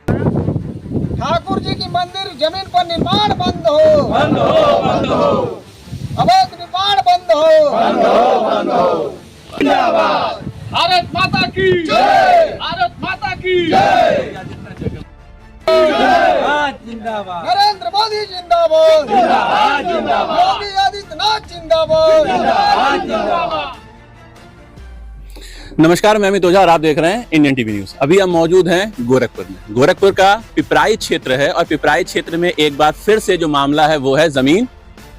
ठाकुर जी की मंदिर जमीन पर निर्माण बंद हो, बंद हो, बंद हो, अवैध निर्माण बंद हो, बंद हो, बंद हो। जिंदाबाद, भारत माता की जय, भारत माता की जय, जिंदाबाद। नरेंद्र मोदी जिंदाबाद, जिंदाबाद, जिंदाबाद, योगी आदित्यनाथ जिंदाबाद। जिंदाबाद। नमस्कार, मैं अमित ओझा और आप देख रहे हैं इंडियन टीवी न्यूज। अभी हम मौजूद हैं गोरखपुर में। गोरखपुर का पिपराई क्षेत्र है और पिपराई क्षेत्र में एक बार फिर से जो मामला है वो है जमीन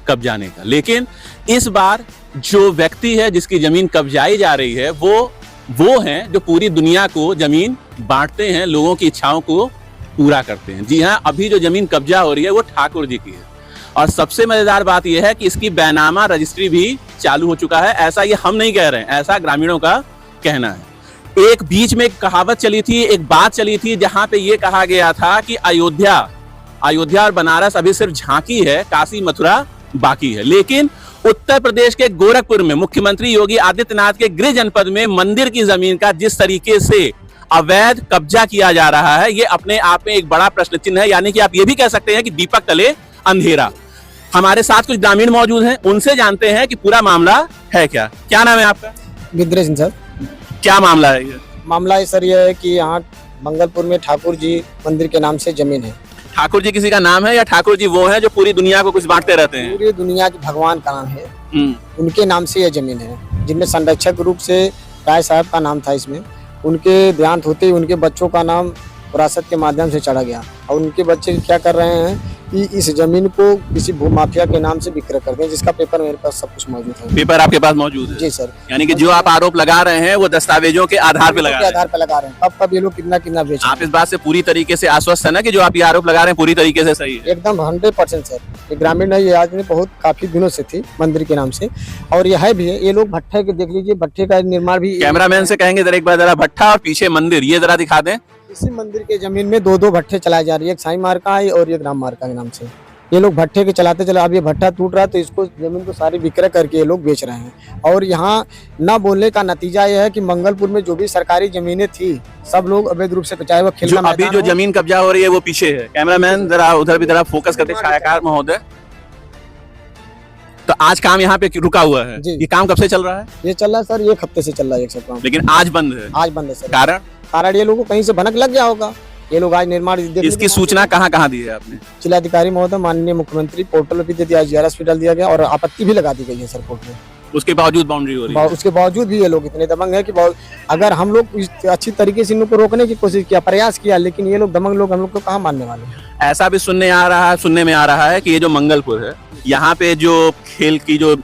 कब्जाने का। लेकिन इस बार जो व्यक्ति है जिसकी जमीन कब्जाई जा रही है वो हैं जो पूरी दुनिया को जमीन बांटते हैं, लोगों की इच्छाओं को पूरा करते हैं। जी हाँ, अभी जो जमीन कब्जा हो रही है वो ठाकुर जी की है और सबसे मजेदार बात यह है कि इसकी बैनामा रजिस्ट्री भी चालू हो चुका है। ऐसा ये हम नहीं कह रहे हैं, ऐसा ग्रामीणों का कहना है। एक बीच में एक कहावत चली थी, एक बात चली थी जहां पे ये कहा गया था कि अयोध्या और बनारस अभी सिर्फ झांकी है, काशी मथुरा बाकी है। लेकिन उत्तर प्रदेश के गोरखपुर में मुख्यमंत्री योगी आदित्यनाथ के गृह जनपद में मंदिर की जमीन का जिस तरीके से अवैध कब्जा किया जा रहा है, ये अपने आप में एक बड़ा प्रश्न चिन्ह है। यानी कि आप ये भी कह सकते हैं कि दीपक तले अंधेरा। हमारे साथ कुछ ग्रामीण मौजूद हैं, उनसे जानते हैं कि पूरा मामला है क्या। क्या नाम है आपका? गिद्रे सिंह सर। क्या मामला है ये? मामला है सर, यह है कि यहाँ मंगलपुर में ठाकुर जी मंदिर के नाम से जमीन है। ठाकुर जी किसी का नाम है या ठाकुर जी वो हैं जो पूरी दुनिया को कुछ बांटते रहते हैं? पूरी दुनिया के भगवान का नाम है, उनके नाम से यह जमीन है, जिनमें संरक्षक रूप से राय साहब का नाम था। इसमें उनके देहांत होते ही उनके बच्चों का नाम विरासत के माध्यम से चढ़ा गया और उनके बच्चे क्या कर रहे हैं कि इस जमीन को किसी भूमाफिया के नाम से विक्रय करते हैं, जिसका पेपर मेरे पास सब कुछ मौजूद है। पेपर आपके पास मौजूद है? जी सर। यानी कि जो आप आरोप लगा रहे हैं वो दस्तावेजों के आधार पे लगा रहे हैं? आधार पे लगा रहे हैं। कब ये लोग कितना कितना बेच रहे हैं। आप इस बात से पूरी तरीके से आश्वस्त है ना कि जो आप ये आरोप लगा रहे हैं पूरी तरीके से सही है? एकदम 100% सर। ये ग्रामीण है, ये आदमी बहुत काफी दिनों से थी मंदिर के नाम से और यह है भी है। ये लोग भट्ठे के देख लीजिए, भट्ठे का निर्माण भी। कैमरामैन से कहेंगे जरा एक बार जरा भट्ठा और पीछे मंदिर ये जरा दिखा दें। इसी मंदिर के जमीन में दो भट्ठे चलाए जा रही है, एक साई मार्का है और एक राम मार्का के नाम से। ये लोग भट्ठे के चलाते चला, अब ये भट्ठा टूट रहा है तो इसको जमीन को सारी विक्रय करके ये लोग बेच रहे हैं। और यहाँ न बोलने का नतीजा यह है कि मंगलपुर में जो भी सरकारी जमीनें थी सब लोग अवैध रूप से, चाहे वो खेलना अभी जो जमीन कब्जा हो रही है वो पीछे है। कैमरामैन जरा उधर भी जरा फोकस करते, छायाकार महोदय। तो आज काम यहाँ पे रुका हुआ है। ये काम कब से चल रहा है? ये चल रहा है सर, 1 हफ्ते से चल रहा है। एक सब काम, लेकिन आज बंद है। आज बंद है सर। कारण ये लोगों को कहीं से भनक लग गया होगा। ये लोग आज निर्माण, इसकी सूचना कहाँ दी है आपने? जिलाधिकारी महोदय, माननीय मुख्यमंत्री, पोर्टल भी दे दिया, GRS भी डाल दिया गया और आपत्ति भी लगा दी गई है सर कोर्ट में। उसके बावजूद बाउंड्री हो रही है? उसके बावजूद भी ये लोग इतने दबंग है कि अगर हम लोग अच्छी तरीके से इनको रोकने की कोशिश किया, प्रयास किया, लेकिन ये लोग दबंग लोग हम लोग को कहाँ मानने वाले हैं। ऐसा भी सुनने में आ रहा है कि ये जो मंगलपुर है यहाँ पे जो खेल की जो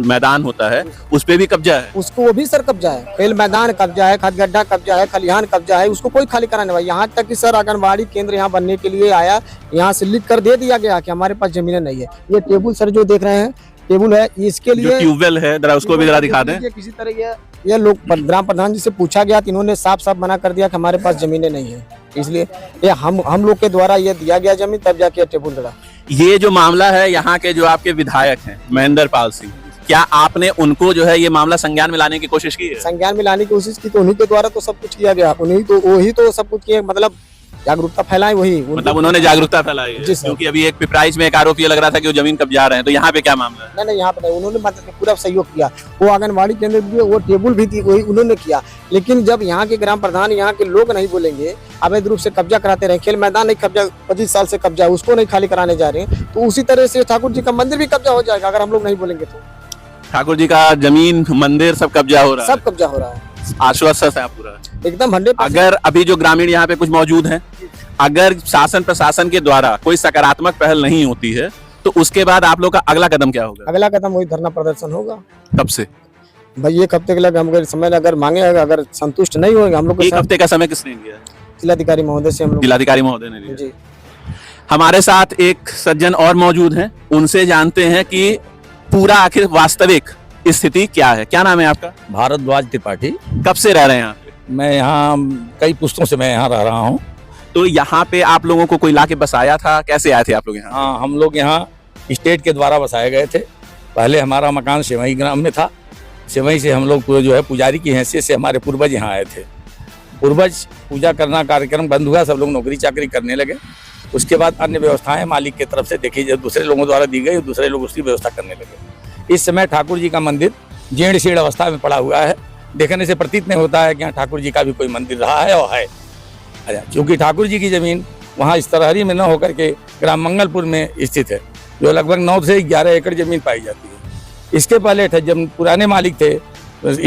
मैदान होता है उस पे भी कब्जा है। उसको वो भी सर कब्जा है, खेल मैदान कब्जा है, खाद गड्ढा कब्जा है, खलिहान कब्जा है, उसको कोई खाली कराने वाला। यहाँ तक कि सर आंगनबाड़ी केंद्र यहाँ बनने के लिए आया, यहाँ से लिख कर दे दिया गया कि हमारे पास जमीनें नहीं है। ये टेबुल सर जो देख रहे हैं, टेबुल है, इसके लिए ट्यूबवेल है, जरा उसको भी जरा दिखा दें। किसी तरह ये लोग ग्राम प्रधान जी से पूछा गया तो इन्होंने साफ मना कर दिया कि हमारे पास जमीनें नहीं है। इसलिए ये हम लोग के द्वारा ये दिया गया जमीन, तब जाके टेबुल लगा। ये जो मामला है, यहाँ के जो आपके विधायक हैं महेंद्र पाल सिंह, क्या आपने उनको जो है ये मामला संज्ञान में लाने की कोशिश की है? संज्ञान में लाने की कोशिश की तो उन्हीं के द्वारा तो सब कुछ किया गया, वही तो सब कुछ किया, मतलब जागरूकता फैलाई वही, मतलब उन्होंने जागरूकता फैलाई है। क्योंकि अभी एक पिपराइच में एक आरोप ये लग रहा था कि वो जमीन कब्जा रहे हैं, तो यहाँ पे क्या मामला है? नहीं, यहाँ पे नहीं, उन्होंने मतलब पूरा सहयोग किया। वो आंगनबाड़ी केंद्र भी, वो टेबुल भी थी, वही उन्होंने किया। लेकिन जब यहाँ के ग्राम प्रधान, यहाँ के लोग नहीं बोलेंगे, अवैध रूप से कब्जा कराते रहे, खेल मैदान नहीं कब्जा 25 साल से कब्जा, उसको नहीं खाली कराने जा रहे हैं, तो उसी तरह से ठाकुर जी का मंदिर भी कब्जा हो जाएगा अगर हम लोग नहीं बोलेंगे तो। ठाकुर जी का जमीन, मंदिर सब कब्जा हो रहा है? सब कब्जा हो रहा है। आश्वस्त है पूरा? एकदम 100%। अगर अभी जो ग्रामीण यहाँ पे कुछ मौजूद हैं, अगर शासन प्रशासन के द्वारा कोई सकारात्मक पहल नहीं होती है तो उसके बाद आप लोग का अगला कदम क्या होगा? अगला कदम वही धरना प्रदर्शन होगा। कब से? भाई 1 हफ्ते के लिए हम समय अगर मांगे, अगर संतुष्ट नहीं होंगे हम लोग। 1 हफ्ते का समय किसने दिया? जिलाधिकारी महोदय से हम लोग। जिलाधिकारी महोदय ने दिया जी। हमारे साथ एक सज्जन और मौजूद हैं, उनसे जानते हैं कि पूरा आखिर वास्तविक स्थिति क्या है। क्या नाम है आपका? भारद्वाज त्रिपाठी। कब से रह रहे हैं यहाँ पे? मैं यहाँ कई पुस्तकों से मैं यहाँ रह रहा हूँ। तो यहाँ पे आप लोगों को कोई लाके बसाया था? कैसे आए थे आप लोग यहाँ? हाँ, हम लोग यहाँ स्टेट के द्वारा बसाए गए थे। पहले हमारा मकान सेवई ग्राम में था। सेवई से हम लोग जो है पुजारी की हैसियत से हमारे पूर्वज यहाँ आए थे। पूर्वज पूजा करना कार्यक्रम बंद हुआ, सब लोग नौकरी चाकरी करने लगे। उसके बाद अन्य व्यवस्थाएं मालिक की तरफ से देखी जो दूसरे लोगों द्वारा दी गई, दूसरे लोग उसकी व्यवस्था करने लगे। इस समय ठाकुर जी का मंदिर जीर्ण शीर्ण अवस्था में पड़ा हुआ है। देखने से प्रतीत नहीं होता है कि यहाँ ठाकुर जी का भी कोई मंदिर रहा है और है। क्योंकि ठाकुर जी की जमीन वहाँ इस तरहरी में न होकर के ग्राम मंगलपुर में स्थित है, जो लगभग 9 से 11 एकड़ जमीन पाई जाती है। इसके पहले जब पुराने मालिक थे,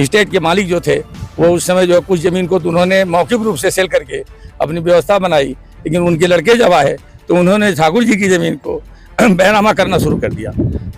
स्टेट के मालिक जो थे, वो उस समय जो कुछ जमीन को तो उन्होंने मौखिक रूप से सेल करके अपनी व्यवस्था बनाई, लेकिन उनके लड़के जब आए तो उन्होंने ठाकुर जी की जमीन को बैनामा करना शुरू कर दिया।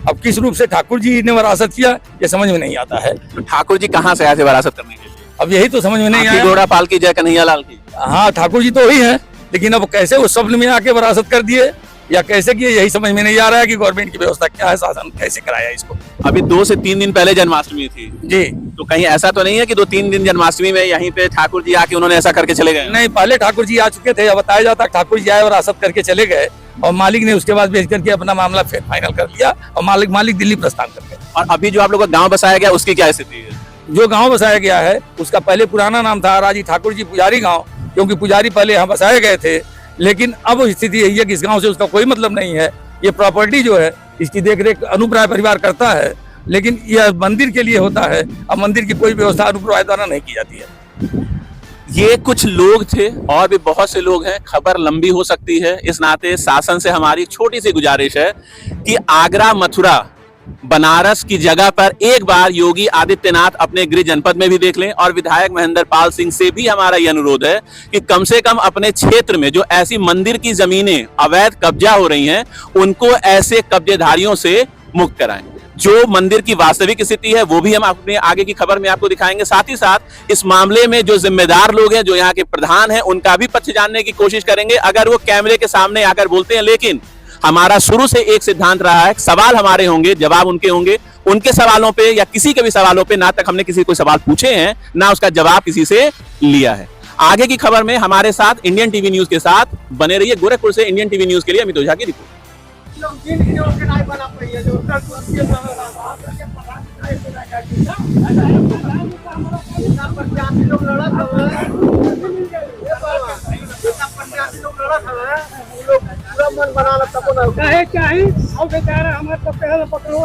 अब किस रूप से ठाकुर जी ने वरासत किया ये समझ में नहीं आता है। तो ठाकुर जी कहाँ से आए थे वरासत करने के लिए? अब यही तो समझ में नहीं आया। घोड़ा पाल की जय कन्हैया लाल की। हाँ, ठाकुर जी तो वही है, लेकिन अब कैसे उस स्वप्न में आके वरासत कर दिए या कैसे किए यही समझ में नहीं आ रहा है कि गवर्नमेंट की व्यवस्था क्या है, शासन कैसे कराया इसको। अभी 2 से 3 दिन पहले जन्माष्टमी थी जी, तो कहीं ऐसा तो नहीं है कि 2-3 दिन जन्माष्टमी में यहीं पे ठाकुर जी आके उन्होंने ऐसा करके चले गए? नहीं, पहले ठाकुर जी आ चुके थे, बताया जाता ठाकुर जी आए और वरासत करके चले गए और मालिक ने उसके बाद बेच करके अपना मामला फिर फाइनल कर लिया और मालिक दिल्ली प्रस्थान कर गए। और अभी जो आप लोग का गाँव बसाया गया उसकी क्या स्थिति है? जो गाँव बसाया गया है उसका पहले पुराना नाम था राजी ठाकुर जी पुजारी गाँव, क्योंकि पुजारी पहले यहाँ बसाए गए थे। लेकिन अब स्थिति यही है कि इस गांव से उसका कोई मतलब नहीं है। ये प्रॉपर्टी जो है इसकी देखरेख अनुप्राय परिवार करता है, लेकिन यह मंदिर के लिए होता है। अब मंदिर की कोई व्यवस्था अनुप्राय द्वारा नहीं की जाती है। ये कुछ लोग थे और भी बहुत से लोग हैं। खबर लंबी हो सकती है, इस नाते शासन से हमारी छोटी सी गुजारिश है कि आगरा, मथुरा, बनारस की जगह पर एक बार योगी आदित्यनाथ अपने गृह जनपद में भी देख लें। और विधायक महेंद्र पाल सिंह से भी हमारा यह अनुरोध है कि कम से कम अपने क्षेत्र में जो ऐसी मंदिर की जमीनें अवैध कब्जा हो रही हैं उनको ऐसे कब्जेधारियों से मुक्त कराएं। जो मंदिर की वास्तविक स्थिति है वो भी हम अपने आगे की खबर में आपको दिखाएंगे। साथ ही साथ इस मामले में जो जिम्मेदार लोग हैं, जो यहाँ के प्रधान हैं, उनका भी पक्ष जानने की कोशिश करेंगे अगर वो कैमरे के सामने आकर बोलते हैं। लेकिन हमारा शुरू से एक सिद्धांत रहा है, सवाल हमारे होंगे, जवाब उनके होंगे। उनके सवालों पे या किसी के भी सवालों पे ना तक हमने किसी को सवाल पूछे हैं ना उसका जवाब किसी से लिया है। आगे की खबर में हमारे साथ इंडियन टीवी न्यूज के साथ बने रहिए। गोरखपुर से इंडियन टीवी न्यूज के लिए अमित ओझा की रिपोर्ट। चाहे और बेचारा हमारे तो पहले पकड़ो